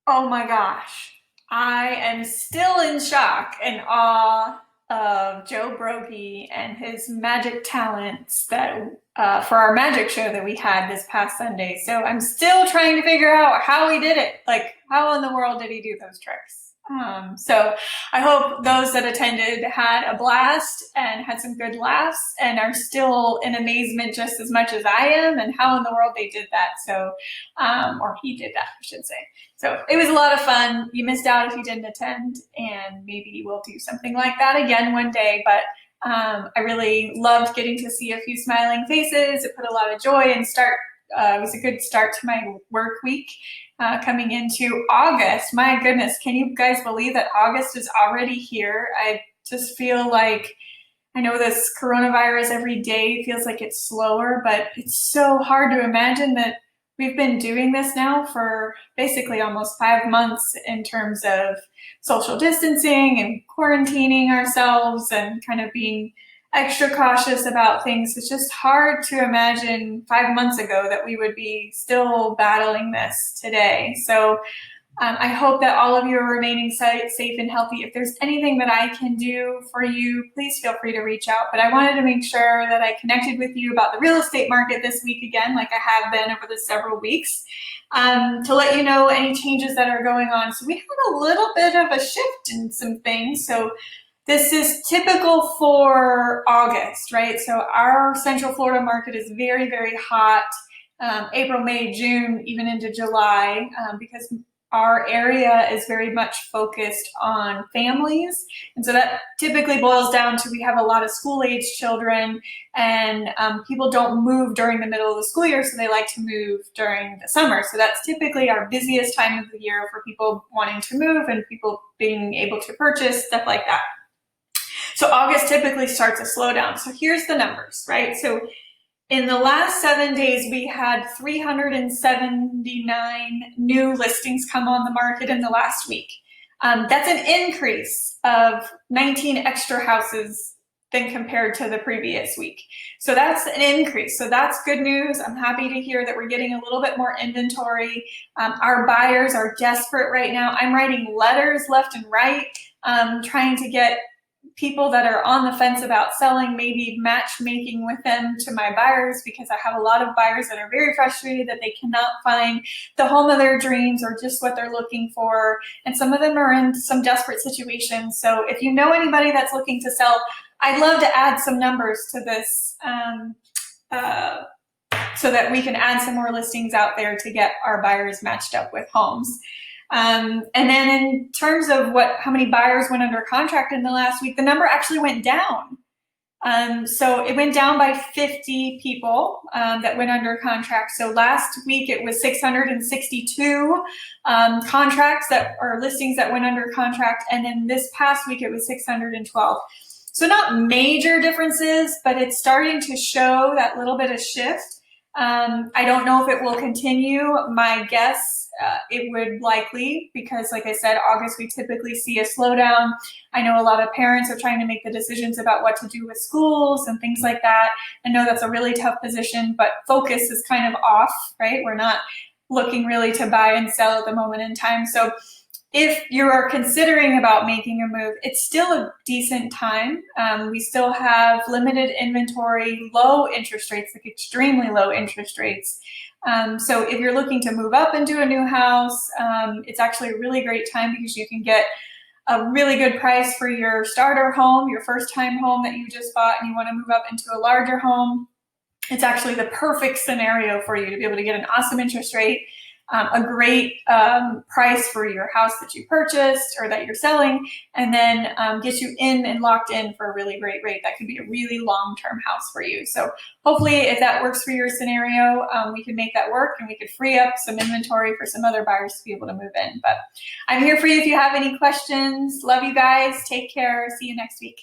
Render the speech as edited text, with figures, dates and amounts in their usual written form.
Oh my gosh. I am still in shock and awe of Joe Broggie and his magic talents that for our magic show that we had this past Sunday. So I'm still trying to figure out how he did it. Like, how in the world did he do those tricks? So I hope those that attended had a blast and had some good laughs and are still in amazement just as much as I am and how in the world they did that. So, or he did that, I should say. So it was a lot of fun. You missed out if you didn't attend, and maybe we'll do something like that again one day. But I really loved getting to see a few smiling faces. It put a lot of joy and start. It was a good start to my work week coming into August. My goodness, can you guys believe that August is already here? I just feel like I know this coronavirus every day feels like it's slower, but it's so hard to imagine that we've been doing this now for basically almost 5 months in terms of social distancing and quarantining ourselves and kind of being extra cautious about things. It's just hard to imagine 5 months ago that we would be still battling this today. So I hope that all of you are remaining safe and healthy. If there's anything that I can do for you, please feel free to reach out. But I wanted to make sure that I connected with you about the real estate market this week again, like I have been over the several weeks, to let you know any changes that are going on. So we had a little bit of a shift in some things. So this is typical for August, right? So our Central Florida market is very, very hot. April, May, June, even into July, because our area is very much focused on families. And so that typically boils down to we have a lot of school-age children, and people don't move during the middle of the school year, so they like to move during the summer. So that's typically our busiest time of the year for people wanting to move and people being able to purchase, stuff like that. So August typically starts a slowdown. So here's the numbers, right? So in the last 7 days, we had 379 new listings come on the market in the last week. That's an increase of 19 extra houses than compared to the previous week. So that's an increase. So that's good news. I'm happy to hear that we're getting a little bit more inventory. Our buyers are desperate right now. I'm writing letters left and right, trying to get people that are on the fence about selling, maybe matchmaking with them to my buyers, because I have a lot of buyers that are very frustrated that they cannot find the home of their dreams or just what they're looking for. And some of them are in some desperate situations. So if you know anybody that's looking to sell, I'd love to add some numbers to this so that we can add some more listings out there to get our buyers matched up with homes. And then in terms of how many buyers went under contract in the last week, the number actually went down. So it went down by 50 people that went under contract. So last week it was 662 contracts that are listings that went under contract. And then this past week it was 612. So not major differences, but it's starting to show that little bit of shift. I don't know if it will continue. My guess, it would likely, because like I said, August, we typically see a slowdown. I know a lot of parents are trying to make the decisions about what to do with schools and things like that. I know that's a really tough position, but focus is kind of off, right? We're not looking really to buy and sell at the moment in time. So if you are considering about making a move, it's still a decent time. We still have limited inventory, low interest rates, like extremely low interest rates. So if you're looking to move up into a new house, it's actually a really great time because you can get a really good price for your starter home, your first time home that you just bought and you want to move up into a larger home. It's actually the perfect scenario for you to be able to get an awesome interest rate, a great price for your house that you purchased or that you're selling, and then get you in and locked in for a really great rate. That could be a really long-term house for you. So hopefully if that works for your scenario, we can make that work and we could free up some inventory for some other buyers to be able to move in. But I'm here for you if you have any questions. Love you guys. Take care. See you next week.